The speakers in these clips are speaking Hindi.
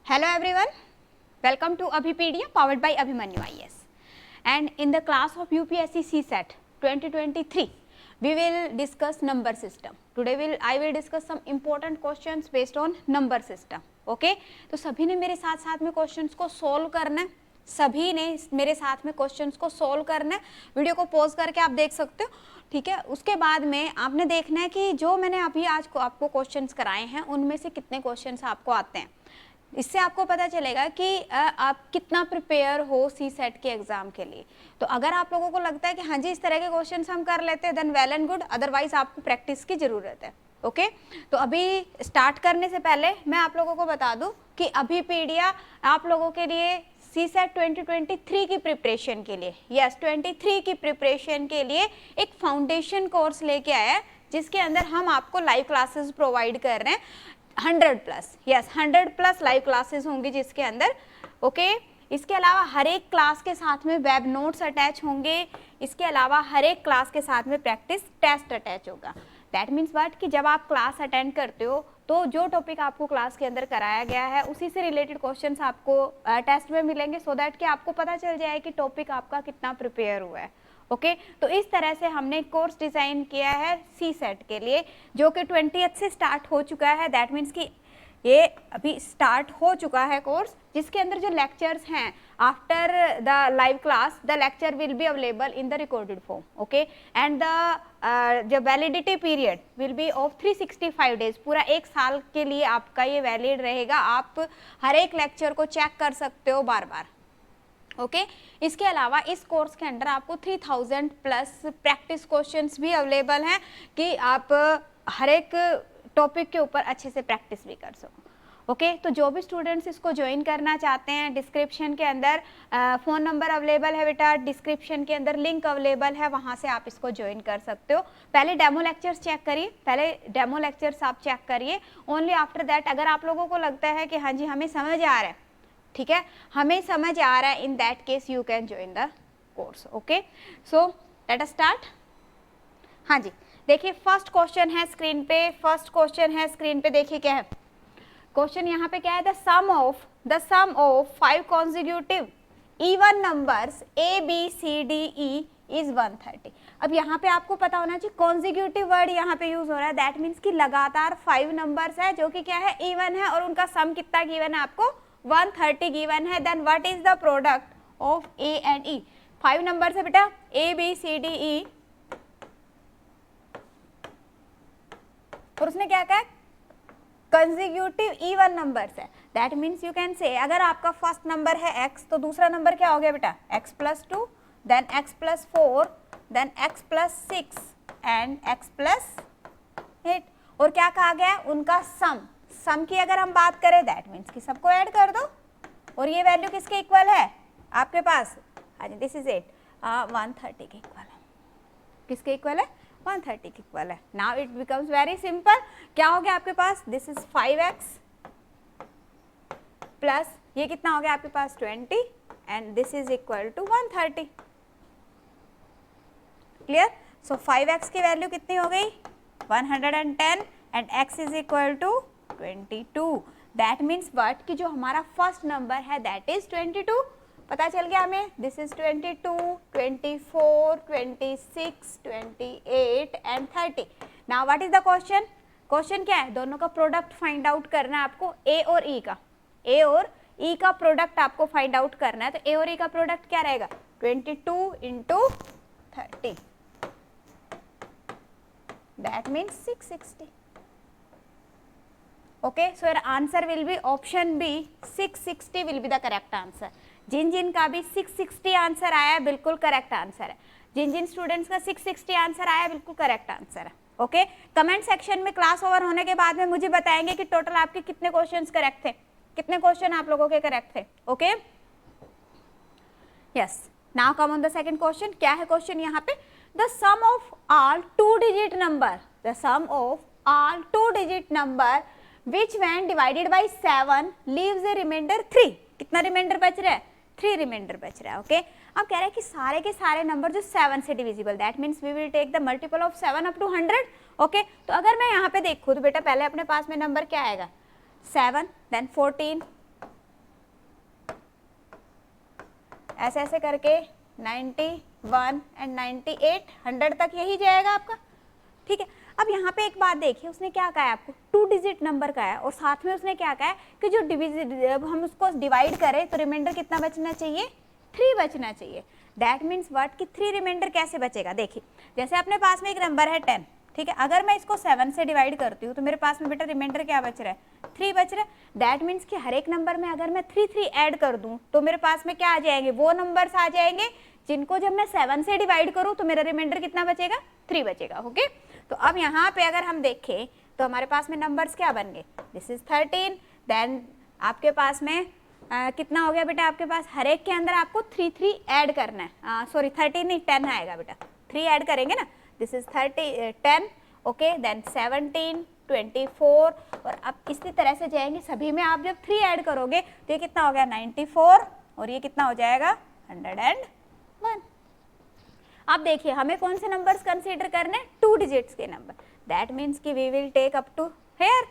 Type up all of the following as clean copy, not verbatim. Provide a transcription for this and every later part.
Hello everyone, welcome to Abhipedia powered by Abhimanyu IAS. And in the class of UPSC CSET 2023, we will discuss number system. Today I will discuss some important questions based on number system. Okay? तो सभी ने मेरे साथ साथ में क्वेश्चंस को सोल्व करना है. सभी ने मेरे साथ में क्वेश्चंस को सोल्व करना है. वीडियो को पॉज करके आप देख सकते हो. ठीक है, उसके बाद में आपने देखना है कि जो मैंने अभी आज को आपको क्वेश्चंस कराए हैं उनमें से कितने क्वेश्चंस आपको आते हैं. इससे आपको पता चलेगा कि आप कितना प्रिपेयर हो सी सेट के एग्जाम के लिए. तो अगर आप लोगों को लगता है कि हाँ जी इस तरह के क्वेश्चंस हम कर लेते हैं then well and good, otherwise आपको प्रैक्टिस की जरूरत है. ओके तो अभी स्टार्ट करने से पहले मैं आप लोगों को बता दूं कि अभिपीडिया आप लोगों के लिए सी सेट 2023 की प्रिपरेशन के लिए, यस 23 की प्रिपरेशन के लिए एक फाउंडेशन कोर्स लेके आया है जिसके अंदर हम आपको लाइव क्लासेस प्रोवाइड कर रहे हैं 100 plus, yes 100 plus live classes होंगी जिसके अंदर. ओके इसके अलावा हर एक क्लास के साथ में वेब नोट्स अटैच होंगे. इसके अलावा हर एक क्लास के साथ में प्रैक्टिस टेस्ट अटैच होगा. दैट मीन्स व्हाट कि जब आप क्लास अटेंड करते हो तो जो टॉपिक आपको क्लास के अंदर कराया गया है उसी से रिलेटेड क्वेश्चंस आपको टेस्ट में मिलेंगे सो दैट कि आपको पता चल जाए कि टॉपिक आपका कितना प्रिपेयर हुआ है. ओके तो इस तरह से हमने कोर्स डिज़ाइन किया है सी सेट के लिए जो कि 20th से स्टार्ट हो चुका है. दैट मीन्स कि ये अभी स्टार्ट हो चुका है कोर्स जिसके अंदर जो लेक्चर्स हैं after the live class the lecture will be available in the recorded form. Okay and the validity period will be of 365 days. पूरा एक साल के लिए आपका ये वैलिड रहेगा. आप हर एक लेक्चर को चेक कर सकते हो बार बार. ओके इसके अलावा इस कोर्स के अंदर आपको 3000 प्लस प्रैक्टिस क्वेश्चंस भी अवेलेबल हैं कि आप हर एक टॉपिक के ऊपर अच्छे से प्रैक्टिस भी कर सको. ओके तो जो भी स्टूडेंट्स इसको ज्वाइन करना चाहते हैं डिस्क्रिप्शन के अंदर फ़ोन नंबर अवेलेबल है बेटा. डिस्क्रिप्शन के अंदर लिंक अवेलेबल है, वहाँ से आप इसको ज्वाइन कर सकते हो. पहले डेमो लेक्चर्स चेक करिए, पहले डेमो लेक्चर्स आप चेक करिए. ओनली आफ्टर दैट अगर आप लोगों को लगता है कि हाँ जी हमें समझ आ रहा है, ठीक है हमें समझ आ रहा है, in that case you can join the course. Okay so let us start. हाँ जी देखिए फर्स्ट क्वेश्चन है स्क्रीन पे, फर्स्ट क्वेश्चन है स्क्रीन पे. देखिए क्या है क्वेश्चन यहाँ पे क्या है, the sum of 5 consecutive even numbers A B C D E is 130. अब यहाँ पे आपको पता होना चाहिए कॉन्जिक्यूटिव वर्ड यहाँ पे यूज हो रहा है. दैट मीन्स कि लगातार 5 नंबर्स है जो कि क्या है इवन है और उनका सम कितना गिवन है आपको 130 गिवन है. Then what is the product of A and E. 5 numbers है बेटा ए बी सी डी ई और उसने क्या कहा कंसेक्यूटिव इवन नंबर्स है. That means you can say अगर आपका फर्स्ट नंबर है x तो दूसरा नंबर क्या हो गया बेटा x plus 2 then x plus 4 then x plus 6 and x plus 8. और क्या कहा गया उनका सम की अगर हम बात करें दैट मीन्स कि सबको ऐड कर दो और ये वैल्यू किसके इक्वल है आपके पास. हाँ जी दिस इज 130 के इक्वल है. किसके इक्वल है 130 के इक्वल है. Now it becomes very simple. क्या हो गया आपके पास दिस इज 5x प्लस ये कितना हो गया आपके पास 20 and this is equal to 130. Clear. So 5x की वैल्यू कितनी हो गई 110 and x is equal to 22. That means what कि जो हमारा फर्स्ट नंबर है दैट इज 22. पता चल गया हमें this is 22, 24, 26, 28 and 30. Now what is the question. Question क्या है दोनों का प्रोडक्ट फाइंड आउट करना है आपको ए और ई का. ए और ई का प्रोडक्ट आपको फाइंड आउट करना है. तो ए और ई का प्रोडक्ट क्या रहेगा 22 into 30 that means 660. Okay so your answer will be option B 660 will be the correct answer. जिन जिन का भी 660 आंसर आया है बिल्कुल करेक्ट आंसर है. जिन जिन स्टूडेंट्स का 660 आंसर आया है बिल्कुल करेक्ट आंसर है. ओके कमेंट सेक्शन में क्लास ओवर होने के बाद में मुझे बताएंगे कि टोटल आपके कितने क्वेश्चंस करेक्ट थे, कितने क्वेश्चन आप लोगों के करेक्ट थे. Okay yes now come on the second question. क्या है क्वेश्चन यहाँ पे the sum of all 2 digit number, the sum of all 2 digit number which when divided by 7 leaves a remainder 3. कितना रिमाइंडर बच रहा है 3 रिमाइंडर बच रहा है. ओके अब कह रहा है कि सारे के सारे नंबर जो 7 से divisible that means we will take the multiple of 7 up to 100. Okay तो अगर मैं यहाँ पे देखूँ तो बेटा पहले अपने पास में नंबर क्या आएगा 7 देन 14 ऐसे ऐसे करके 91 एंड 98, 100 तक यही जाएगा आपका, ठीक है। अब यहाँ पे एक बात देखिए, उसने क्या कहा है आपको, 2 डिजिट नंबर का है और साथ में उसने क्या कहा है कि जो जब हम उसको डिवाइड करें तो रिमाइंडर कितना बचना चाहिए, 3 बचना चाहिए। दैट मीन्स व्हाट कि 3 रिमाइंडर कैसे बचेगा, देखिए जैसे अपने पास में एक नंबर है 10, ठीक है, अगर मैं इसको 7 से डिवाइड करती हूँ तो मेरे पास में बेटा रिमाइंडर क्या बच रहा है, 3 बच रहा है। दैट मीन्स कि हर एक नंबर में अगर मैं 3 ऐड कर दूं तो मेरे पास में क्या आ जाएंगे, वो नंबर्स आ जाएंगे जिनको जब मैं 7 से डिवाइड करूं तो मेरा रिमाइंडर कितना बचेगा, 3 बचेगा। ओके, तो अब यहाँ पे अगर हम देखें तो हमारे पास में नंबर्स क्या बन गए, दिस इज 13, देन आपके पास में कितना हो गया बेटा, आपके पास हर एक के अंदर आपको 3 ऐड करना है, सॉरी 13 नहीं 10 आएगा बेटा, 3 ऐड करेंगे ना, दिस इज 10, ओके, देन 17, 24 और अब इसी तरह से जाएंगे, सभी में आप जब 3 ऐड करोगे तो ये कितना हो गया 94 और ये कितना हो जाएगा 101। अब देखिए हमें कौन से नंबर्स कंसीडर करने, 2 डिजिट्स के नंबर, दैट मीन्स कि we will take up to here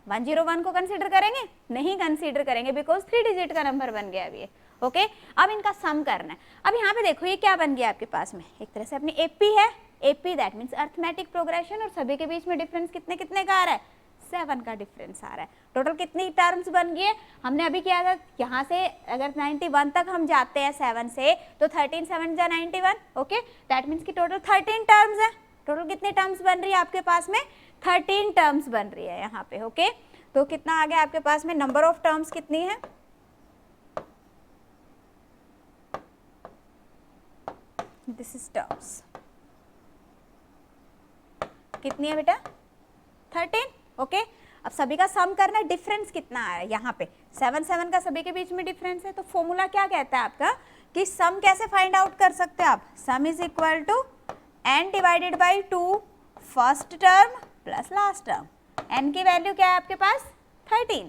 101 को कंसीडर करेंगे, नहीं कंसीडर करेंगे बिकॉज 3 डिजिट का नंबर बन गया अभी ये। ओके, अब इनका सम करना है। अब यहाँ पे देखो ये क्या बन गया आपके पास में, एक तरह से अपनी एपी है, AP that means arithmetic progression, और सभी के बीच में डिफरेंस कितने कितने का आ रहा है, 7 का डिफरेंस आ रहा है। टोटल कितनी टर्म्स बन गई है, हमने अभी किया था यहाँ से अगर 91 तक हम जाते हैं 7 से तो 13 7 जा 91, ओके, दैट मीन्स कि टोटल 13 टर्म्स है। टोटल कितने टर्म्स बन रही है आपके पास में, 13 टर्म्स बन रही है यहाँ पे। ओके, तो कितना आ गया आपके पास में, नंबर ऑफ टर्म्स कितनी है, दिस इज टर्म्स कितनी है बेटा, 13। ओके, अब सभी का सम करना है, डिफरेंस कितना आ रहा है यहाँ पे, 7 7 का सभी के बीच में डिफरेंस है, तो फॉर्मूला क्या कहता है आपका कि सम कैसे फाइंड आउट कर सकते हैं आप, sum is equal to n divided by 2 first term plus last term, n की वैल्यू क्या है आपके पास 13,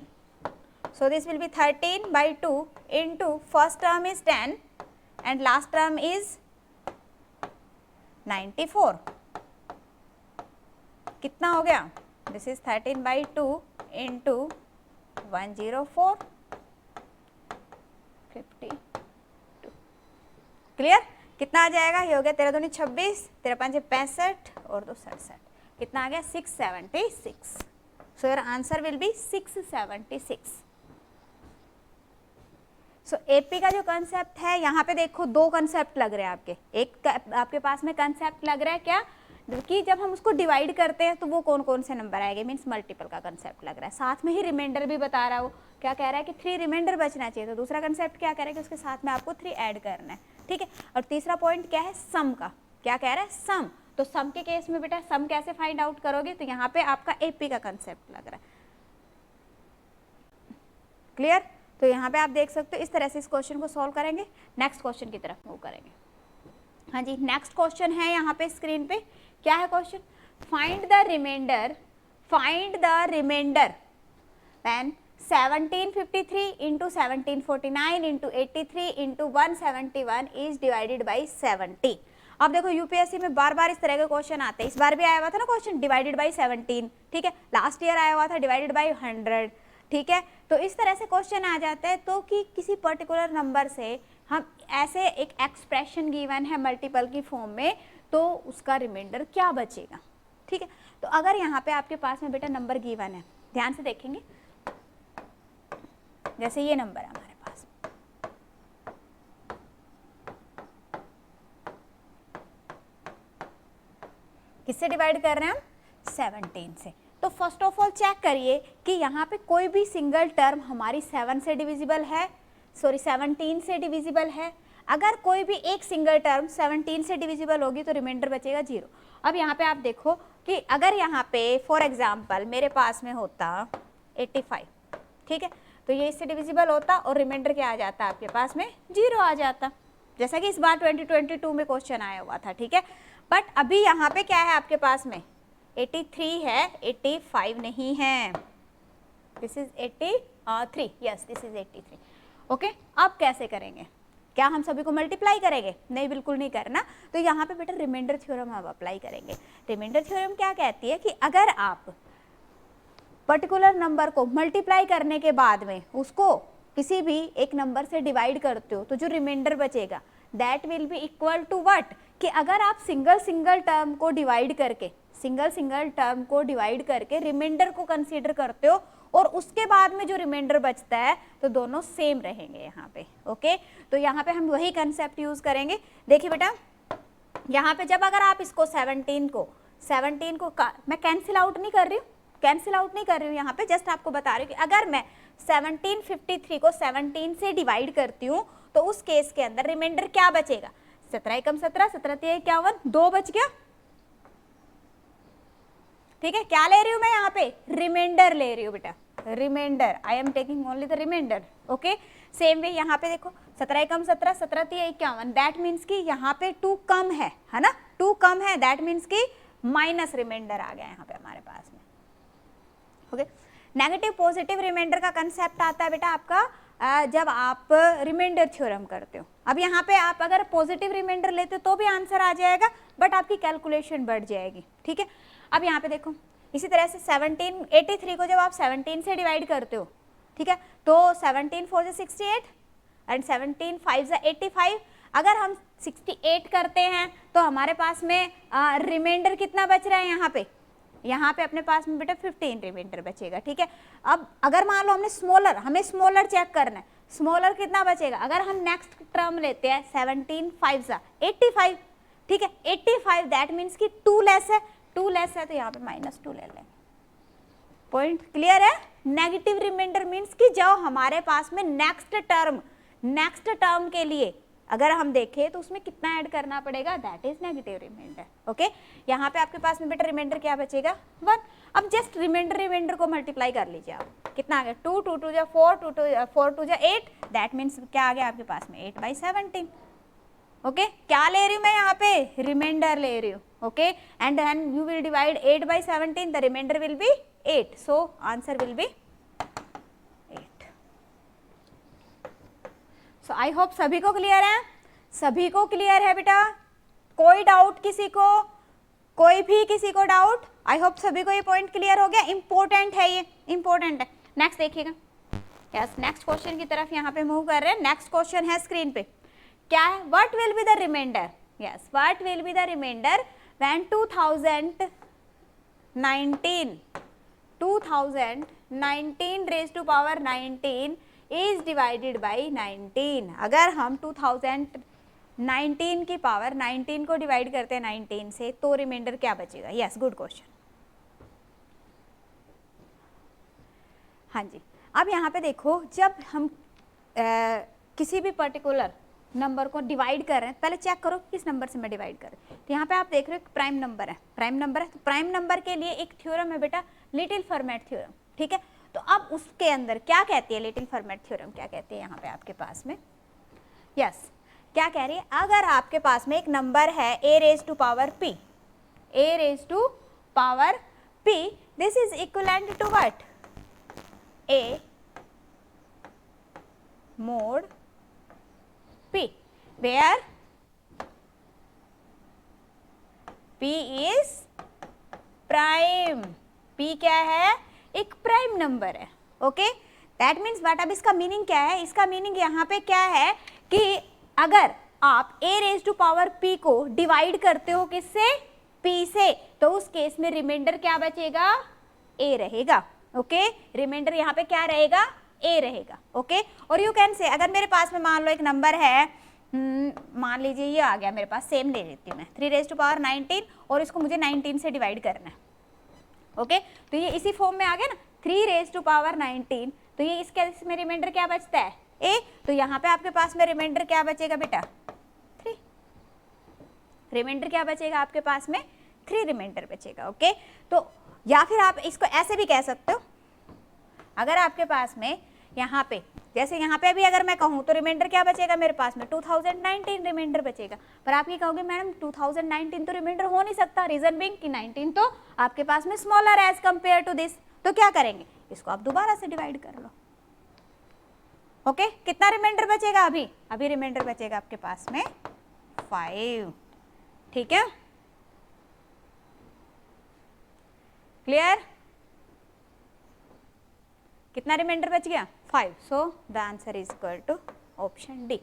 so this will be 13 by 2 into first term is 10 and last term is 94, कितना हो गया, this is 13 by 2 into 104, 52, clear, कितना आ जाएगा, ये हो गया 13 दूनी 26, 13 5 65 और 2 67, कितना आ गया 676, सो your answer will B 676। So AP का जो कंसेप्ट है यहाँ पे देखो 2 कंसेप्ट लग रहे हैं आपके, एक आपके पास में कंसेप्ट लग रहा है क्या कि जब हम उसको डिवाइड करते हैं तो वो कौन कौन से नंबर आएंगे, मीन्स मल्टीपल का कंसेप्ट लग रहा है, साथ में ही रिमाइंडर भी बता रहा है, वो क्या कह रहा है कि 3 रिमाइंडर बचना चाहिए, तो दूसरा कंसेप्ट क्या कह रहा है कि उसके साथ में आपको 3 ऐड करना है, ठीक है। और तीसरा पॉइंट क्या है, सम का, क्या कह रहा है सम, तो सम के केस में बेटा सम कैसे फाइंड आउट करोगे, तो यहाँ पे आपका एपी का कंसेप्ट लग रहा है, क्लियर। तो यहाँ पे आप देख सकते हो इस तरह से इस क्वेश्चन को सॉल्व करेंगे, नेक्स्ट क्वेश्चन की तरफ मूव करेंगे। हाँ जी, नेक्स्ट क्वेश्चन है यहाँ पे स्क्रीन पे, क्या है question, find the reminder when 1753 into 1749 into 83 into 171 is divided by 70। अब देखो यूपीएससी में बार बार इस तरह के क्वेश्चन आते हैं, इस बार भी आया हुआ था ना क्वेश्चन डिवाइडेड बाई 17, ठीक है, लास्ट ईयर आया हुआ था डिवाइडेड बाई 100, ठीक है, तो इस तरह से क्वेश्चन आ जाता है, तो कि किसी पर्टिकुलर नंबर से हम ऐसे एक एक्सप्रेशन गिवन है मल्टीपल की फॉर्म में, तो उसका रिमाइंडर क्या बचेगा, ठीक है। तो अगर यहाँ पे आपके पास में बेटा नंबर गिवन है, ध्यान से देखेंगे, जैसे ये नंबर है हमारे पास, किससे डिवाइड कर रहे हैं हम 17 से, तो फर्स्ट ऑफ ऑल चेक करिए कि यहाँ पे कोई भी सिंगल टर्म हमारी 7 से डिविजिबल है, सॉरी 17 से डिविजिबल है, अगर कोई भी एक सिंगल टर्म 17 से डिविजिबल होगी तो रिमाइंडर बचेगा 0। अब यहाँ पे आप देखो कि अगर यहाँ पे फॉर एग्जांपल मेरे पास में होता 85, ठीक है, तो ये इससे डिविजिबल होता और रिमाइंडर क्या आ जाता आपके पास में 0 आ जाता, जैसा कि इस बार 2022 में क्वेश्चन आया हुआ था, ठीक है। बट अभी यहाँ पे क्या है आपके पास में 83 है, 85 नहीं है, this is 83, yes this is 83, okay. अब कैसे करेंगे, क्या हम सभी को मल्टीप्लाई करेंगे, नहीं बिल्कुल नहीं करना, तो यहाँ पे बेटा रिमाइंडर थ्योरम हम अप्लाई करेंगे। रिमाइंडर थ्योरम क्या कहती है कि अगर आप पर्टिकुलर नंबर को मल्टीप्लाई करने के बाद में उसको किसी भी एक नंबर से डिवाइड करते हो तो जो रिमाइंडर बचेगा that will be equal to what, कि अगर आप सिंगल टर्म को डिवाइड करके रिमाइंडर को कंसीडर करते हो और उसके बाद में जो रिमाइंडर बचता है तो दोनों सेम रहेंगे यहाँ पे। ओके, तो यहाँ पे हम वही कंसेप्ट यूज करेंगे। देखिए बेटा, यहाँ पे जब अगर आप इसको 17 को मैं कैंसिल आउट नहीं कर रही हूँ यहाँ पे, जस्ट आपको बता रही हूँ कि अगर मैं 1753 को 17 से डिवाइड करती हूँ तो उस केस के अंदर रिमाइंडर क्या बचेगा, 17 एकम 17, 17 तिया 51, 2 बच गया। ठीक है, क्या ले रही हूँ मैं यहाँ पे, रिमाइंडर ले रही हूँ बेटा, remainder, I am taking only the remainder. Okay, same way यहाँ पे देखो 17 एकम 17, 17 तिया 51, दैट मीन्स कि यहाँ पे 2 कम है ना, 2 कम है, दैट मीन्स कि माइनस रिमाइंडर आ गया यहाँ पे हमारे पास में। ओके, नेगेटिव पॉजिटिव रिमाइंडर का कंसेप्ट आता है बेटा आपका जब आप रिमाइंडर थ्योरम करते हो। अब यहाँ पे आप अगर पॉजिटिव रिमाइंडर लेते हो तो भी आंसर आ जाएगा, बट आपकी कैलकुलेशन बढ़ जाएगी। ठीक है, अब यहाँ पे देखो इसी तरह से 83 को जब आप 17 से डिवाइड करते हो, ठीक है, तो 17 4 जा 68 एंड 17 5 जा 85। अगर हम 68 करते हैं तो हमारे पास में रिमाइंडर कितना बच रहा है यहाँ पे अपने पास में बेटा 15 रिमाइंडर बचेगा। ठीक है, अब अगर मान लो हमें स्मॉलर चेक करना है, स्मॉलर कितना बचेगा, अगर हम नेक्स्ट टर्म लेते हैं 17 5 जा 85, ठीक है, 85 दैट मीन्स कि 2 लेस है तो यहाँ पे -2 ले लें। पॉइंट क्लियर है। नेगेटिव रिमाइंडर मीन्स कि जो हमारे पास में नेक्स्ट टर्म के लिए अगर हम देखें तो उसमें कितना ऐड करना पड़ेगा, that is negative remainder. Okay, यहाँ पे आपके पास में बेटा रिमाइंडर क्या बचेगा, 1। अब जस्ट रिमाइंडर को मल्टीप्लाई कर लीजिए आप, कितना आ गया 2 2 2 जा 4 4 2 जा 8, दैट मीन्स क्या आ गया आपके पास में 8/17। ओके, क्या ले रही हूँ मैं यहाँ पे, रिमाइंडर ले रही हूँ। Okay, and then you will divide 8/17, the remainder will be 8, so answer will be 8। So I hope सभी को क्लियर है, सभी को क्लियर है बेटा, कोई डाउट किसी को डाउट, आई होप सभी को ये पॉइंट क्लियर हो गया। इंपॉर्टेंट है ये, इंपॉर्टेंट है। नेक्स्ट देखिएगा, यस नेक्स्ट क्वेश्चन की तरफ यहाँ पे मूव कर रहे हैं। नेक्स्ट क्वेश्चन है स्क्रीन पे, क्या है, what will be the remainder, yes what will be the reminder when 2019 raised to power 19 is divided by 19। अगर हम 2019 की पावर 19 को डिवाइड करते हैं 19 से तो रिमाइंडर क्या बचेगा, यस गुड क्वेश्चन। हाँ जी, अब यहाँ पे देखो, जब हम किसी भी पर्टिकुलर नंबर को डिवाइड कर रहे हैं, पहले चेक करो किस नंबर से मैं डिवाइड कर रही हूँ। तो यहाँ पे आप देख रहे हो प्राइम नंबर है, तो प्राइम नंबर के लिए एक थ्योरम है बेटा, लिटिल फॉर्मेट थ्योरम। ठीक है, तो अब उसके अंदर क्या कहती है लिटिल फॉर्मेट थ्योरम, क्या कहती है यहाँ पे आपके पास में, यस क्या कह रही है, अगर आपके पास में एक नंबर है a raised to power p, this is equivalent to what, a mod p, where p is prime, p क्या है, एक प्राइम नंबर है। ओके, दैट मीन्स व्हाट, अब इसका मीनिंग क्या है, इसका मीनिंग यहाँ पे क्या है कि अगर आप a raised to power p को डिवाइड करते हो किससे, p से, तो उस केस में रिमाइंडर क्या बचेगा, a रहेगा। ओके, रिमाइंडर यहाँ पे क्या रहेगा, a रहेगा। ओके, और यू कैन से, अगर मेरे पास में मान लो एक नंबर है, मान लीजिए ये आ गया मेरे पास, सेम ले लेती हूँ मैं 3 raised to power 19 और इसको मुझे 19 से डिवाइड करना है। ओके, तो ये इसी फॉर्म में आ गया ना, 3 raised to power 19, तो ये इस केस में रिमाइंडर क्या बचता है, a, तो यहाँ पे आपके पास में रिमाइंडर क्या बचेगा बेटा, 3, रिमाइंडर क्या बचेगा आपके पास में, 3 रिमाइंडर बचेगा। ओके, तो या फिर आप इसको ऐसे भी कह सकते हो, अगर आपके पास में यहाँ पे, जैसे यहाँ पे भी अगर मैं कहूँ तो रिमाइंडर क्या बचेगा मेरे पास में, 2019 रिमाइंडर बचेगा। पर आप ये कहोगे मैडम 2019 तो रिमाइंडर हो नहीं सकता, रीजन बिंग कि 19 तो आपके पास में smaller as compare to this, तो क्या करेंगे, इसको आप दोबारा से डिवाइड कर लो। ओके, कितना रिमाइंडर बचेगा, अभी रिमाइंडर बचेगा आपके पास में 5। ठीक है, क्लियर, कितना रिमाइंडर बच गया, 5. So the answer is equal to option D.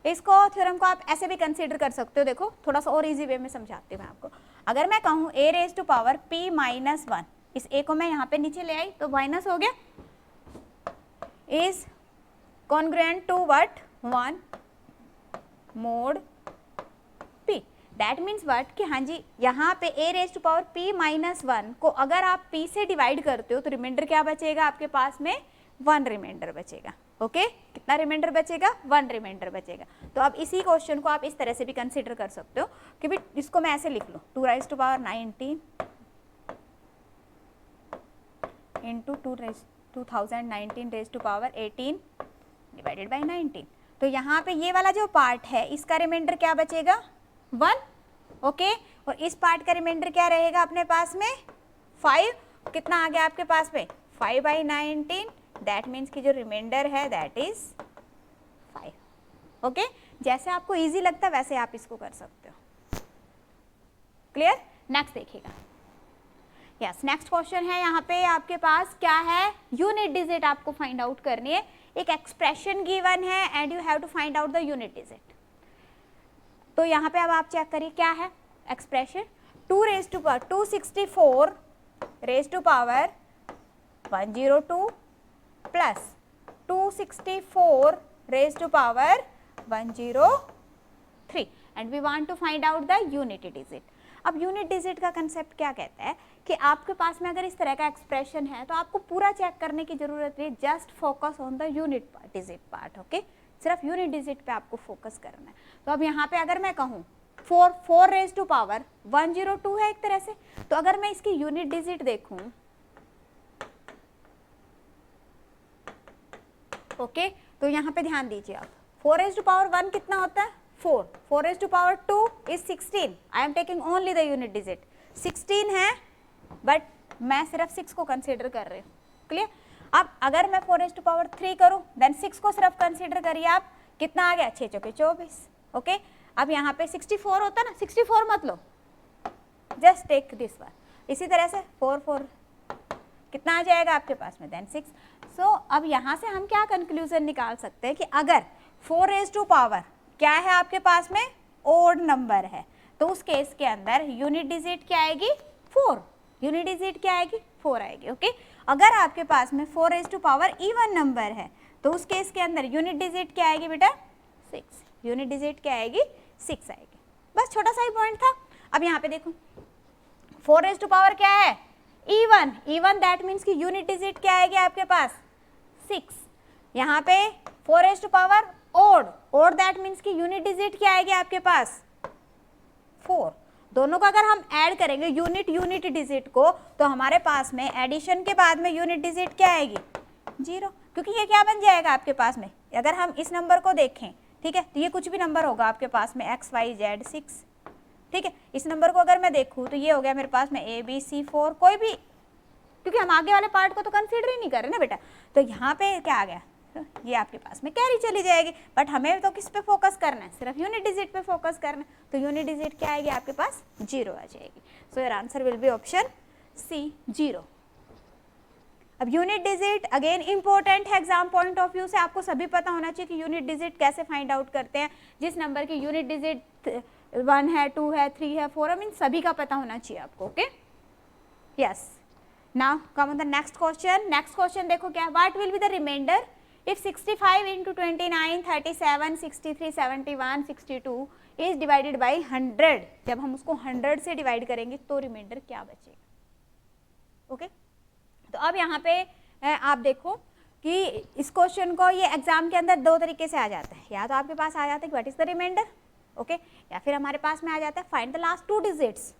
इसको थ्योरम को आप ऐसे भी कंसीडर कर सकते हो. देखो थोड़ा सा और इजी वे में समझाती हूँ मैं आपको. अगर मैं कहूँ a raise to power p minus 1, इस a को मैं यहाँ पे नीचे ले आई तो माइनस हो गया, is congruent to what 1 mod p. That means what कि हाँ जी यहाँ पे a raise to power p minus 1 को अगर आप p से डिवाइड करते हो तो रिमाइंडर क्या बचेगा आपके पास में, 1 रिमाइंडर बचेगा. ओके कितना रिमाइंडर बचेगा, 1 रिमाइंडर बचेगा. तो अब इसी क्वेश्चन को आप इस तरह से भी कंसीडर कर सकते हो कि भी इसको मैं ऐसे लिख लूँ 2 raise to power 19 into 2019 raise to power 18 divided by 19. तो यहाँ पे ये वाला जो पार्ट है इसका रिमाइंडर क्या बचेगा, 1. ओके और इस पार्ट का रिमाइंडर क्या रहेगा अपने पास में, 5. कितना आ गया आपके पास में, 5 बाई 19. दैट मीन्स कि जो रिमाइंडर है दैट इज 5. ओके जैसे आपको इजी लगता है वैसे आप इसको कर सकते हो. क्लियर. नेक्स्ट देखिएगा. यस नेक्स्ट क्वेश्चन है यहाँ पे आपके पास क्या है, यूनिट डिजिट आपको फाइंड आउट करनी है. एक एक्सप्रेशन गिवन है and you have to find out the unit digit. तो यहाँ पे अब आप चेक करिए क्या है expression. 264 raise to power 102 plus 264 raised to power 103 and we want to find out the unit digit. अब यूनिट डिजिट का कंसेप्ट क्या कहता है कि आपके पास में अगर इस तरह का एक्सप्रेशन है तो आपको पूरा चेक करने की जरूरत नहीं, just focus on the unit digit part. Okay सिर्फ यूनिट डिजिट पे आपको फोकस करना है. तो अब यहाँ पे अगर मैं कहूँ 4 रेज टू पावर 102 है एक तरह से, तो अगर मैं इसकी यूनिट डिजिट देखूँ ओके तो यहाँ पे ध्यान दीजिए आप 4 रेज टू पावर 1 कितना होता है, 4 raise to power 2 is 16. I am taking only the unit digit. 16 है बट मैं सिर्फ 6 को कंसीडर कर रही हूँ. क्लियर. अब अगर मैं 4 रेज टू पावर 3 करूँ देन 6 को सिर्फ कंसीडर करिए आप, कितना आ गया 6 चौके 24. ओके अब यहाँ पे 64 होता ना, 64 मत लो, जस्ट टेक दिस वन. इसी तरह से 4 कितना आ जाएगा आपके पास में, देन 6. सो अब यहाँ से हम क्या कंक्लूजन निकाल सकते हैं कि अगर 4 रेज टू पावर क्या है आपके पास में, ओड नंबर है, तो उस केस के अंदर यूनिट डिजिट क्या आएगी, 4. यूनिट डिजिट क्या आएगी, 4 आएगी. ओके अगर आपके पास में 4 raise to power even number है तो उस केस के अंदर यूनिट डिजिट क्या आएगी बेटा, 6. यूनिट डिजिट क्या आएगी, 6 आएगी. बस छोटा सा ही पॉइंट था. अब यहाँ पे देखो 4 रेज टू पावर क्या है, इवन दैट मीन्स कि यूनिट डिजिट क्या आएगी आपके पास, 6. यहाँ पे 4 raise to power odd that means कि यूनिट डिजिट क्या आएगी आपके पास, 4. दोनों को अगर हम ऐड करेंगे यूनिट डिजिट को तो हमारे पास में एडिशन के बाद में यूनिट डिजिट क्या आएगी, 0. क्योंकि ये क्या बन जाएगा आपके पास में, अगर हम इस नंबर को देखें ठीक है तो ये कुछ भी नंबर होगा आपके पास में x y z 6. ठीक है इस नंबर को अगर मैं देखूँ तो ये हो गया मेरे पास में a b c 4 कोई भी, क्योंकि हम आगे वाले पार्ट को तो कंसीडर ही नहीं कर रहे ना बेटा. तो यहाँ पे क्या आ गया, ये आपके पास में कैरी चली जाएगी. बट हमें तो किस पे फोकस करना है, सिर्फ यूनिट डिजिट पे फोकस करना है. तो यूनिट डिजिट क्या आएगी आपके पास, 0 आ जाएगी. So your answer will be option C, 0. अब यूनिट डिजिट अगेन इंपॉर्टेंट है एग्जाम पॉइंट ऑफ व्यू से. आपको सभी पता होना चाहिए कि यूनिट डिजिट कैसे फाइंड आउट करते हैं. जिस नंबर की यूनिट डिजिट 1 है 2 है 3 है 4 है, मीन सभी का पता होना चाहिए आपको. Okay yes now come on the next question. Next question देखो क्या है, what will be the remainder if 65 into 29 37 63 71 62 is divided by 100. जब हम उसको 100 से डिवाइड करेंगे तो रिमाइंडर क्या बचेगा. ओके तो अब यहाँ पे आप देखो कि इस क्वेश्चन को ये एग्जाम के अंदर 2 तरीके से आ जाता है. या तो आपके पास आ जाता है कि what is the remainder, okay, या फिर हमारे पास में आ जाता है find the last 2 digits.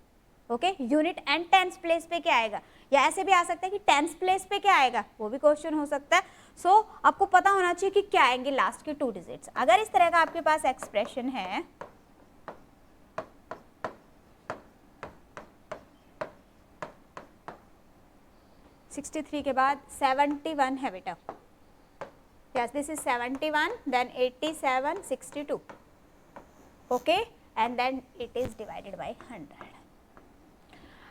Okay unit and tens place पे क्या आएगा, या ऐसे भी आ सकता है कि टेंस प्लेस पे क्या आएगा, वो भी क्वेश्चन हो सकता है. सो आपको पता होना चाहिए कि क्या आएंगे लास्ट के 2 डिजिट्स. अगर इस तरह का आपके पास एक्सप्रेशन है 63 के बाद 71 है बेटा. Yes this is 71 then 87 62. Okay and then it is divided by 100.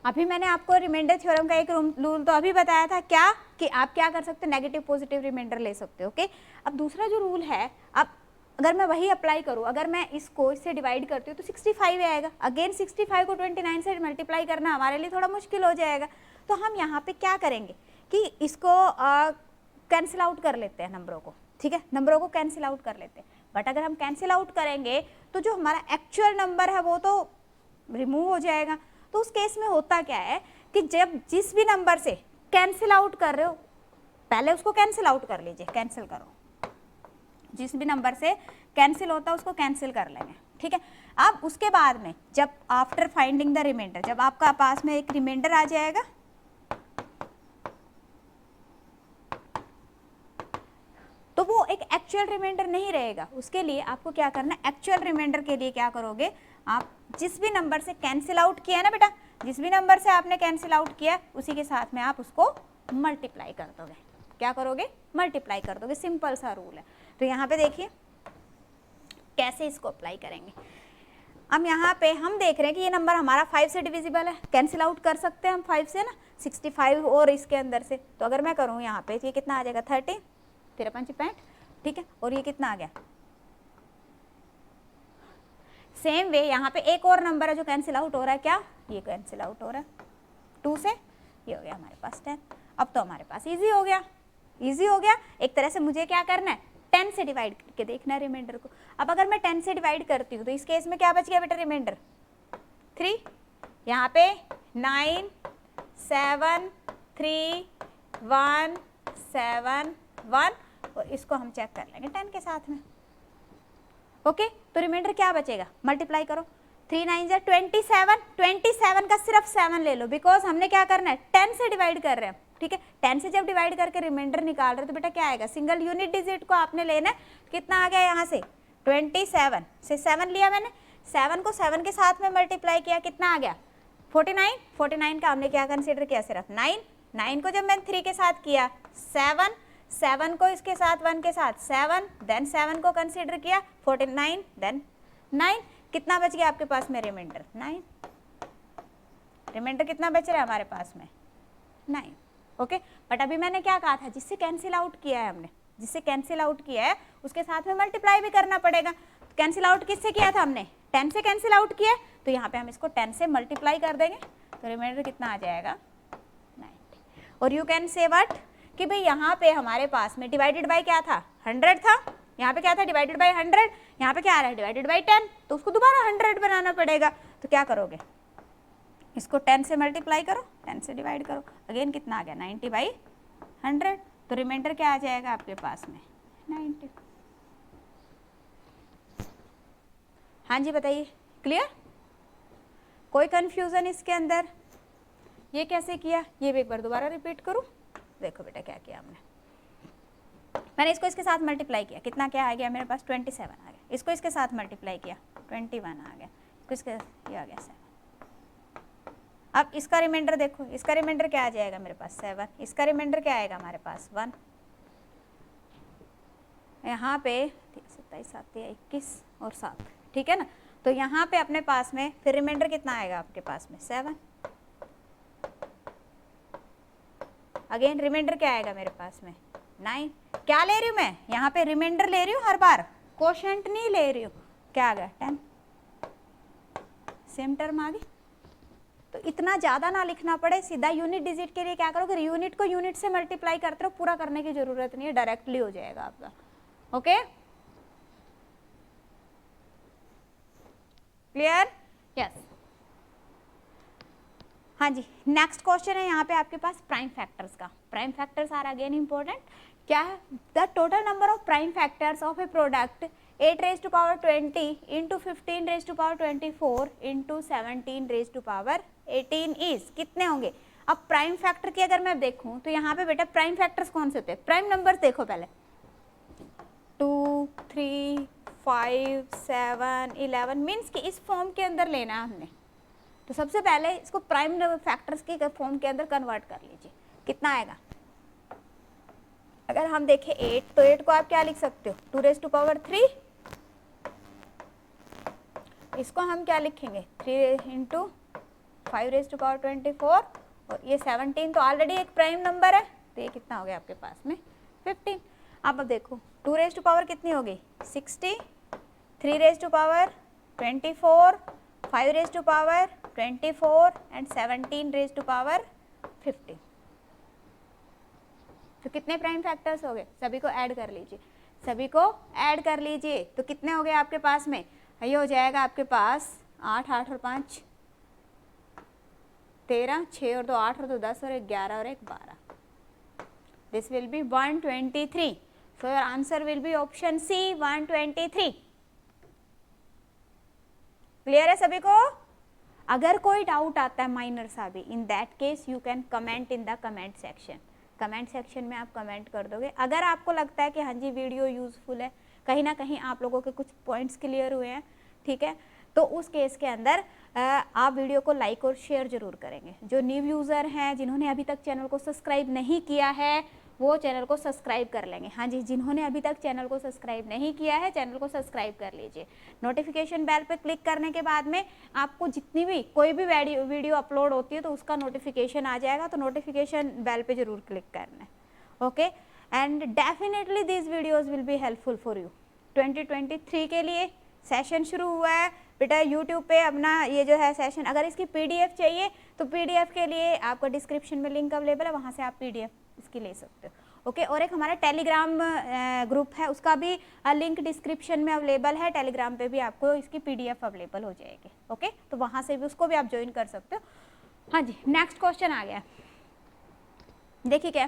अभी मैंने आपको रिमाइंडर थ्योरम का एक रूल तो अभी बताया था क्या, कि आप क्या कर सकते हो, नेगेटिव पॉजिटिव रिमाइंडर ले सकते हो। ओके, अब दूसरा जो रूल है, अब अगर मैं वही अप्लाई करूँ, अगर मैं इसको इससे डिवाइड करती हूँ तो 65 आएगा। अगेन 65 को 29 से मल्टीप्लाई करना हमारे लिए थोड़ा मुश्किल हो जाएगा। तो हम यहाँ पे क्या करेंगे कि इसको कैंसिल आउट कर लेते हैं नंबरों को, ठीक है, नंबरों को कैंसिल आउट कर लेते हैं। बट अगर हम कैंसिल आउट करेंगे तो जो हमारा एक्चुअल नंबर है वो तो रिमूव हो जाएगा। तो उस केस में होता क्या है कि जब जिस भी नंबर से कैंसिल आउट कर रहे हो, पहले उसको कैंसिल आउट कर लीजिए, कैंसिल करो, जिस भी नंबर से कैंसिल होता है उसको कैंसिल कर लेंगे, ठीक है। अब उसके बाद में जब आफ्टर फाइंडिंग द रिमाइंडर, जब आपका पास में एक रिमाइंडर आ जाएगा, तो वो एक एक्चुअल रिमाइंडर नहीं रहेगा। उसके लिए आपको क्या करना है, एक्चुअल रिमाइंडर के लिए क्या करोगे, आप जिस भी नंबर से कैंसिल आउट किया ना बेटा, जिस भी नंबर से आपने कैंसिल आउट किया उसी के साथ में आप उसको मल्टीप्लाई कर दोगे। क्या करोगे, मल्टीप्लाई कर दोगे, सिंपल सा रूल है। तो यहाँ पे देखिए कैसे इसको अप्लाई करेंगे। अब यहाँ पे हम देख रहे हैं कि ये नंबर हमारा 5 से डिविजिबल है, कैंसिल आउट कर सकते हैं हम 5 से ना, 65 और इसके अंदर से। तो अगर मैं करूँ यहाँ पे तो ये कितना आ जाएगा, 30, 53 65, ठीक है। और ये कितना आ गया, सेम वे यहाँ पे एक और नंबर है जो कैंसिल आउट हो रहा है, क्या, ये कैंसिल आउट हो रहा है 2 से, ये हो गया हमारे पास 10। अब तो हमारे पास इजी हो गया, इजी हो गया। एक तरह से मुझे क्या करना है, 10 से डिवाइड करके देखना है रिमाइंडर को। अब अगर मैं 10 से डिवाइड करती हूँ तो इस केस में क्या बच गया बेटा, रिमाइंडर 3, यहाँ पे 9 7 3 1 7 1, और इसको हम चेक कर लेंगे 10 के साथ में। ओके, तो रिमाइंडर क्या बचेगा, मल्टीप्लाई करो, 3 9 जा 27, 27 का सिर्फ 7 ले लो, बिकॉज हमने क्या करना है, 10 से डिवाइड कर रहे हैं, ठीक है। 10 से जब डिवाइड करके रिमाइंडर निकाल रहे हो तो बेटा क्या आएगा, सिंगल यूनिट डिजिट को आपने लेना है। कितना आ गया यहाँ से, 27 से 7 लिया मैंने, 7 को 7 के साथ में मल्टीप्लाई किया, कितना आ गया 49, 49 का हमने क्या कंसिडर किया, सिर्फ 9, 9 को जब मैंने 3 के साथ किया 7, 7 को इसके साथ 1 के साथ 7, देन 7 को कंसिडर किया 49, देन 9, कितना बच गया आपके पास में रिमाइंडर, 9। रिमाइंडर कितना बच रहा है हमारे पास में, 9। ओके, बट अभी मैंने क्या कहा था, जिससे कैंसिल आउट किया है हमने, जिससे कैंसिल आउट किया है उसके साथ में मल्टीप्लाई भी करना पड़ेगा। तो कैंसिल आउट किससे किया था हमने, 10 से कैंसिल आउट किया, तो यहाँ पे हम इसको 10 से मल्टीप्लाई कर देंगे, तो रिमाइंडर कितना आ जाएगा, 90। और यू कैन से व्हाट, कि भाई यहाँ पे हमारे पास में डिवाइडेड बाय क्या था, 100 था, यहाँ पे क्या था, डिवाइडेड बाय 100, यहाँ पे क्या आ रहा है, डिवाइडेड बाय 10, तो उसको दोबारा 100 बनाना पड़ेगा। तो क्या करोगे, इसको 10 से मल्टीप्लाई करो, 10 से डिवाइड करो, अगेन कितना आ गया, 90/100, तो रिमाइंडर क्या आ जाएगा आपके पास में, 90। हाँ जी बताइए, क्लियर, कोई कंफ्यूजन इसके अंदर, ये कैसे किया, ये भी एक बार दोबारा रिपीट करूँ। देखो बेटा क्या किया हमने, मैंने इसको इसके साथ मल्टीप्लाई किया, कितना क्या आ गया मेरे पास, 27 आ गया, इसको इसके साथ मल्टीप्लाई किया 21 आ गया, इसको इसके ये आ गया 7। अब इसका रिमाइंडर देखो, इसका रिमाइंडर क्या आ जाएगा मेरे पास, 7, इसका रिमाइंडर क्या आएगा हमारे पास, 1। यहाँ पे 27 7 21 और 7, ठीक है ना। तो यहाँ पे अपने पास में फिर रिमाइंडर कितना आएगा आपके पास में, 7। अगेन रिमाइंडर क्या आएगा मेरे पास में, 9। क्या ले रही हूँ मैं, यहाँ पे रिमाइंडर ले रही हूँ हर बार, कोशेंट नहीं ले रही हूँ, क्या आ गया 10, सेम टर्म आ गई। तो इतना ज़्यादा ना लिखना पड़े, सीधा यूनिट डिजिट के लिए क्या करोगे, यूनिट को यूनिट से मल्टीप्लाई करते रहो, पूरा करने की जरूरत नहीं है, डायरेक्टली हो जाएगा आपका। Okay, clear, yes. हाँ जी, नेक्स्ट क्वेश्चन है यहाँ पे आपके पास प्राइम फैक्टर्स का। Prime factors are again important. क्या है, the total number of prime factors of a product 8 raised to power 20 into 15 raised to power 24 into 17 raised to power 18 is, कितने होंगे। अब प्राइम फैक्टर की अगर मैं देखूं तो यहाँ पे बेटा प्राइम फैक्टर्स कौन से होते हैं, प्राइम नंबर्स देखो पहले, 2 3 5 7 11 मीन्स कि इस फॉर्म के अंदर लेना है हमने। तो सबसे पहले इसको प्राइम फैक्टर्स की फॉर्म के अंदर कन्वर्ट कर लीजिए, कितना आएगा। अगर हम देखें 8, तो 8 को आप क्या लिख सकते हो, 2 raised to power 3, इसको हम क्या लिखेंगे 3 इंटू 5 raised to power 24, और ये 17 तो ऑलरेडी एक प्राइम नंबर है, तो ये कितना हो गया आपके पास में 15। अब देखो 2 रेज टू पावर कितनी होगी 60, 3 raise to power 24, 5 raise to power 24 and 17 raise to power 15। तो कितने प्राइम फैक्टर्स हो गए, सभी को ऐड कर लीजिए, सभी को ऐड कर लीजिए। तो कितने हो गए आपके पास में, ये हो जाएगा आपके पास 8, 8 और 5 13, 6 और 2 8 और 2 10 और 1 11 और 1 12। This will be 123। So your answer will be option C 123। Clear है सभी को? अगर कोई डाउट आता है माइनर सा भी, इन that case you can comment in the comment section. Comment section में आप कमेंट कर दोगे। अगर आपको लगता है कि हाँ जी वीडियो यूजफुल है, कहीं ना कहीं आप लोगों के कुछ पॉइंट्स क्लियर हुए हैं, ठीक है, तो उस केस के अंदर आप वीडियो को लाइक और शेयर जरूर करेंगे। जो न्यू यूज़र हैं, जिन्होंने अभी तक चैनल को सब्सक्राइब नहीं किया है, वो चैनल को सब्सक्राइब कर लेंगे। हाँ जी, जिन्होंने अभी तक चैनल को सब्सक्राइब नहीं किया है, चैनल को सब्सक्राइब कर लीजिए। नोटिफिकेशन बेल पे क्लिक करने के बाद में आपको जितनी भी कोई भी वीडियो अपलोड होती है तो उसका नोटिफिकेशन आ जाएगा, तो नोटिफिकेशन बेल पे जरूर क्लिक करना है। Okay, and definitely this videos will be helpful for you. 2023 के लिए सेशन शुरू हुआ है बेटा यूट्यूब पे अपना ये जो है सेशन। अगर इसकी पीडीएफ चाहिए तो पीडीएफ के लिए आपको डिस्क्रिप्शन में लिंक अवेलेबल है, वहाँ से आप पीडीएफ इसकी ले सकते हो। ओके, और एक हमारा टेलीग्राम ग्रुप है, उसका भी लिंक डिस्क्रिप्शन में अवेलेबल है। टेलीग्राम पे भी आपको इसकी पीडीएफ अवेलेबल हो जाएगी। ओके, तो वहाँ से भी उसको भी आप ज्वाइन कर सकते हो। हाँ जी, नेक्स्ट क्वेश्चन आ गया, देखिए क्या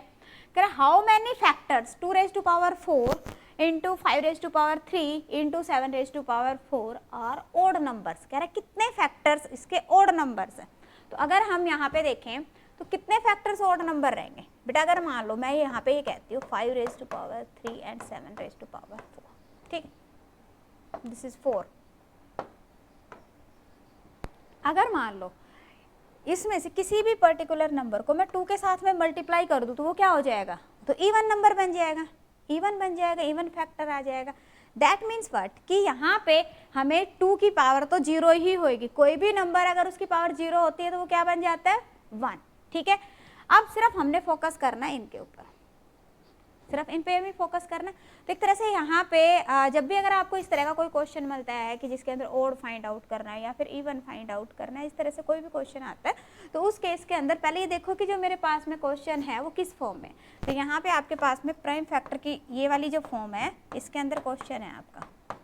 कह रहा, how many factors 2 raise to power 4 into 5 raise to power 3 into 7 raise to power 4 are odd numbers. कह रहा है कितने फैक्टर्स इसके ओड नंबर्स हैं। तो अगर हम यहाँ पे देखें तो कितने फैक्टर्स ओड नंबर रहेंगे बेटा। अगर मान लो मैं यहाँ पे ये कहती हूँ 5 raise to power 3 and 7 raise to power 4, ठीक है, दिस इज 4। अगर मान लो इसमें से किसी भी पर्टिकुलर नंबर को मैं 2 के साथ में मल्टीप्लाई कर दूँ तो वो क्या हो जाएगा, तो इवन नंबर बन जाएगा, इवन बन जाएगा, इवन फैक्टर आ जाएगा। दैट मीन्स व्हाट कि यहाँ पे हमें 2 की पावर तो 0 ही होगी। कोई भी नंबर अगर उसकी पावर 0 होती है तो वो क्या बन जाता है 1, ठीक है। अब सिर्फ हमने फोकस करना है इनके ऊपर, सिर्फ इन पे हमें फोकस करना है। तो एक तरह से यहाँ पे जब भी अगर आपको इस तरह का कोई क्वेश्चन मिलता है कि जिसके अंदर ओड फाइंड आउट करना है या फिर इवन फाइंड आउट करना है, इस तरह से कोई भी क्वेश्चन आता है तो उस केस के अंदर पहले ये देखो कि जो मेरे पास में क्वेश्चन है वो किस फॉर्म में। तो यहाँ पे आपके पास में प्राइम फैक्टर की ये वाली जो फॉर्म है, इसके अंदर क्वेश्चन है आपका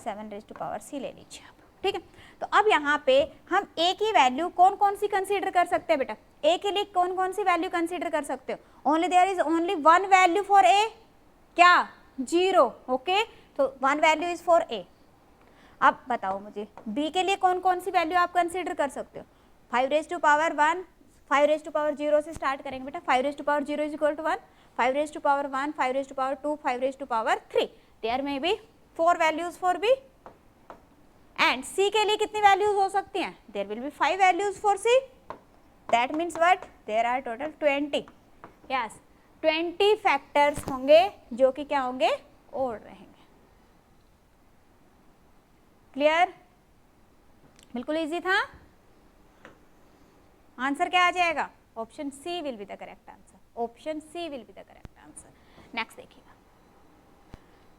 7 रेज टू पावर c ले लीजिए आप, ठीक है। तो अब यहाँ पे हम a की वैल्यू कौन कौन सी कंसीडर कर सकते हैं बेटा, a के लिए कौन कौन सी वैल्यू कंसीडर कर सकते हो। Only there is only 1 value for a, क्या 0, ओके, तो 1 वैल्यू इज फॉर a। अब बताओ मुझे b के लिए कौन कौन सी वैल्यू आप कंसीडर कर सकते हो। 5 raise to power 1, 5 raise to power 0 से स्टार्ट करेंगे बेटा। 5 raise to power 0 is equal to 1, 5 raise to power 1, 5 raise to power 2, 5 raise to power 3। There may be 4 values for b। And c के लिए कितनी वैल्यूज हो सकती हैं, there will be 5 values for c। That means what, there are total 20, yes 20 factors होंगे जो कि क्या होंगे, ओड रहेंगे। क्लियर, बिल्कुल इजी था। आंसर क्या आ जाएगा, option C will be the correct answer, option C will be the correct answer. Next देखिएगा,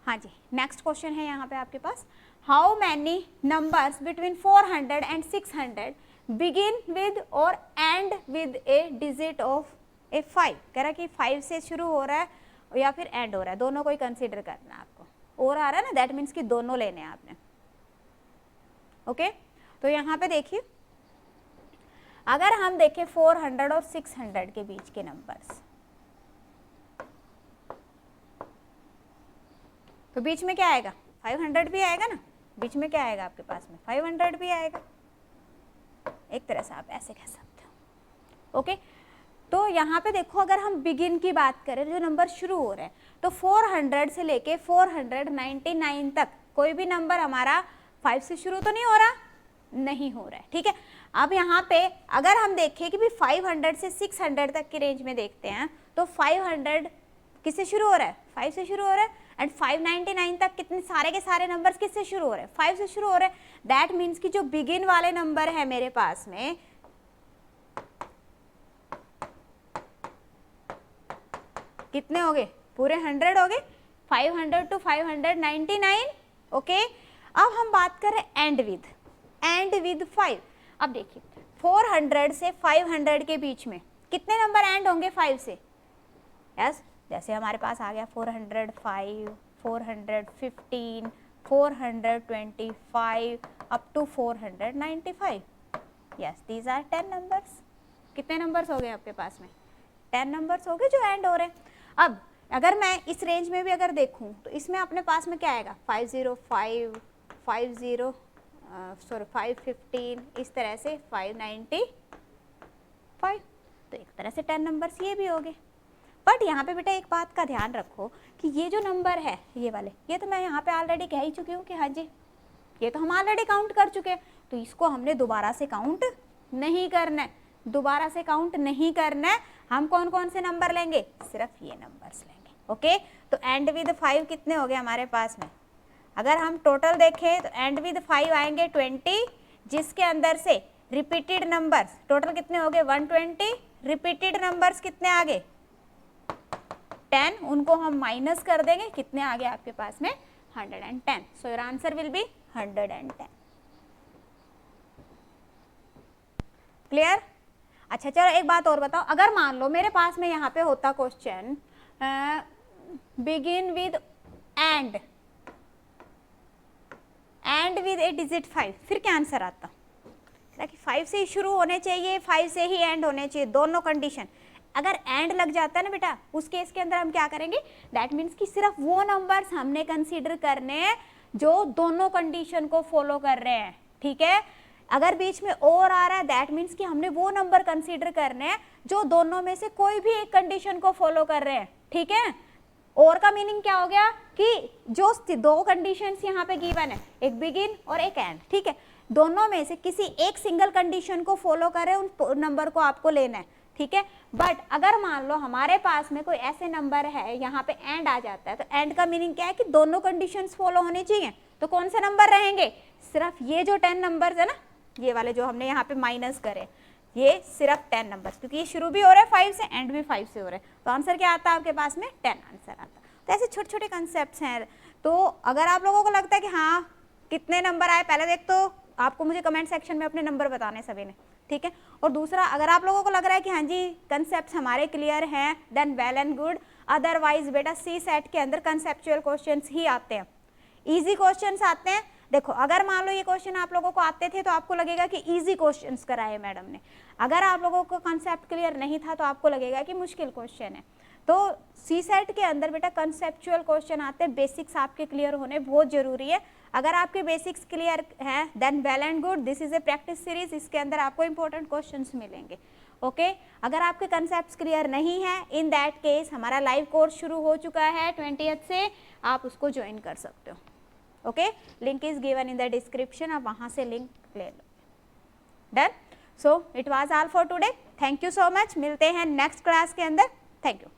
हाँ जी, नेक्स्ट क्वेश्चन है यहाँ पे आपके पास, how many numbers between 400 and 600 begin with और end with a digit of a 5। कह रहा है कि 5 से शुरू हो रहा है या फिर एंड हो रहा है, दोनों को ही कंसीडर करना है आपको। और आ रहा है ना, दैट मीन्स कि दोनों लेने हैं आपने। ओके, तो यहाँ पे देखिए अगर हम देखें 400 और 600 के बीच के नंबर्स, तो बीच में क्या आएगा, 500 भी आएगा ना, बीच में क्या आएगा आपके पास में 500 भी आएगा। एक तरह से आप ऐसे कह सकते हो। ओके, तो यहाँ पे देखो अगर हम बिगिन की बात करें, जो नंबर शुरू हो रहे हैं, तो 400 से लेके 499 तक कोई भी नंबर हमारा 5 से शुरू तो नहीं हो रहा, नहीं हो रहा है, ठीक है। अब यहाँ पे अगर हम देखें कि भी 500 से 600 तक की रेंज में देखते हैं, तो 500 किससे शुरू हो रहा है, 5 से शुरू हो रहा है। एंड 599 तक कितने सारे के सारे नंबर्स किससे शुरू हो रहे हैं, 5 से शुरू हो रहे हैं। दैट मीन्स कि जो बिगिन वाले नंबर है मेरे पास में, कितने हो गए, पूरे 100 हो गए, 500 to 599, ओके। अब हम बात करें एंड विद 5। अब देखिए 400 से 500 के बीच में कितने नंबर एंड होंगे 5 से, यस, जैसे हमारे पास आ गया 405, 415, 425 up to 495, yes, these are 10 numbers. कितने नंबर्स हो गए आपके पास में, 10 नंबर्स हो गए जो एंड हो रहे हैं। अब अगर मैं इस रेंज में भी अगर देखूं तो इसमें अपने पास में क्या आएगा, 505, 515, इस तरह से 595, तो एक तरह से 10 नंबर्स ये भी हो गए। बट यहाँ पे बेटा एक बात का ध्यान रखो कि ये जो नंबर है ये वाले, ये तो मैं यहाँ पे ऑलरेडी कह ही चुकी हूँ कि हाँ जी ये तो हम ऑलरेडी काउंट कर चुके हैं, तो इसको हमने दोबारा से काउंट नहीं करना है, दोबारा से काउंट नहीं करना है। हम कौन कौन से नंबर लेंगे, सिर्फ ये नंबर्स लेंगे, ओके। तो एंड विद 5 कितने हो गए हमारे पास में, अगर हम टोटल देखें तो एंड विद 5 आएंगे 20, जिसके अंदर से रिपीटेड नंबर्स टोटल कितने हो गए 120, रिपीटेड नंबर्स कितने आ गए 10, उनको हम माइनस कर देंगे, कितने आ गए आपके पास में 110। सो your answer will B 110। Clear? अच्छा चलो एक बात और बताओ, अगर मान लो मेरे पास में यहाँ पे होता question begin with and with a digit 5, फिर क्या आंसर आता, कि 5 से ही शुरू होने चाहिए, 5 से ही एंड होने चाहिए, दोनों कंडीशन। अगर एंड लग जाता है ना बेटा, उस केस के अंदर हम क्या करेंगे, दैट मीन्स कि सिर्फ वो नंबर्स हमने कंसीडर करने हैं जो दोनों कंडीशन को फॉलो कर रहे हैं, ठीक है। अगर बीच में और आ रहा है दैट मीन्स कि हमने वो नंबर कंसीडर करने हैं जो दोनों में से कोई भी एक कंडीशन को फॉलो कर रहे हैं, ठीक है। और का मीनिंग क्या हो गया कि जो दो कंडीशंस यहाँ पे गिवन है, एक बिगिन और एक एंड, ठीक है, दोनों में से किसी एक सिंगल कंडीशन को फॉलो कर रहे हैं, उन नंबर को आपको लेना है, ठीक है। बट अगर मान लो हमारे पास में कोई ऐसे नंबर है यहाँ पे एंड आ जाता है, तो एंड का मीनिंग क्या है कि दोनों कंडीशंस फॉलो होनी चाहिए, तो कौन से नंबर रहेंगे, सिर्फ ये जो 10 नंबर्स है ना, ये वाले जो हमने यहाँ पे माइनस करे, ये सिर्फ 10 नंबर्स, क्योंकि ये शुरू भी हो रहा है 5 से, एंड भी 5 से हो रहा है, तो आंसर क्या आता है आपके पास में 10 आंसर आता है। तो ऐसे छोटे छोटे कंसेप्ट हैं। तो अगर आप लोगों को लगता है कि हाँ कितने नंबर आए, पहले देख तो आपको मुझे कमेंट सेक्शन में अपने नंबर बताने सभी ने, ठीक है। और दूसरा, अगर आप लोगों को लग रहा है कि हाँ जी कंसेप्ट हमारे क्लियर हैं, then well and good, otherwise बेटा सी सेट के अंदर कंसेप्चुअल क्वेश्चंस ही आते हैं, इजी क्वेश्चंस आते हैं। देखो अगर मान लो ये क्वेश्चन आप लोगों को आते थे तो आपको लगेगा कि इजी क्वेश्चंस कराए मैडम ने, अगर आप लोगों को कंसेप्ट क्लियर नहीं था तो आपको लगेगा कि मुश्किल क्वेश्चन है। तो सी सेट के अंदर बेटा कंसेप्चुअल क्वेश्चन आते हैं, बेसिक्स आपके क्लियर होने बहुत जरूरी है। अगर आपके बेसिक्स क्लियर हैं then well and good, this is a practice series, इसके अंदर आपको इंपॉर्टेंट क्वेश्चंस मिलेंगे, ओके। अगर आपके कंसेप्ट्स क्लियर नहीं है, इन दैट केस हमारा लाइव कोर्स शुरू हो चुका है 20th से, आप उसको ज्वाइन कर सकते हो, okay. Link is given in the description, आप वहां से लिंक ले लो। Done. So it was all for today, thank you so much, मिलते हैं नेक्स्ट क्लास के अंदर, थैंक यू।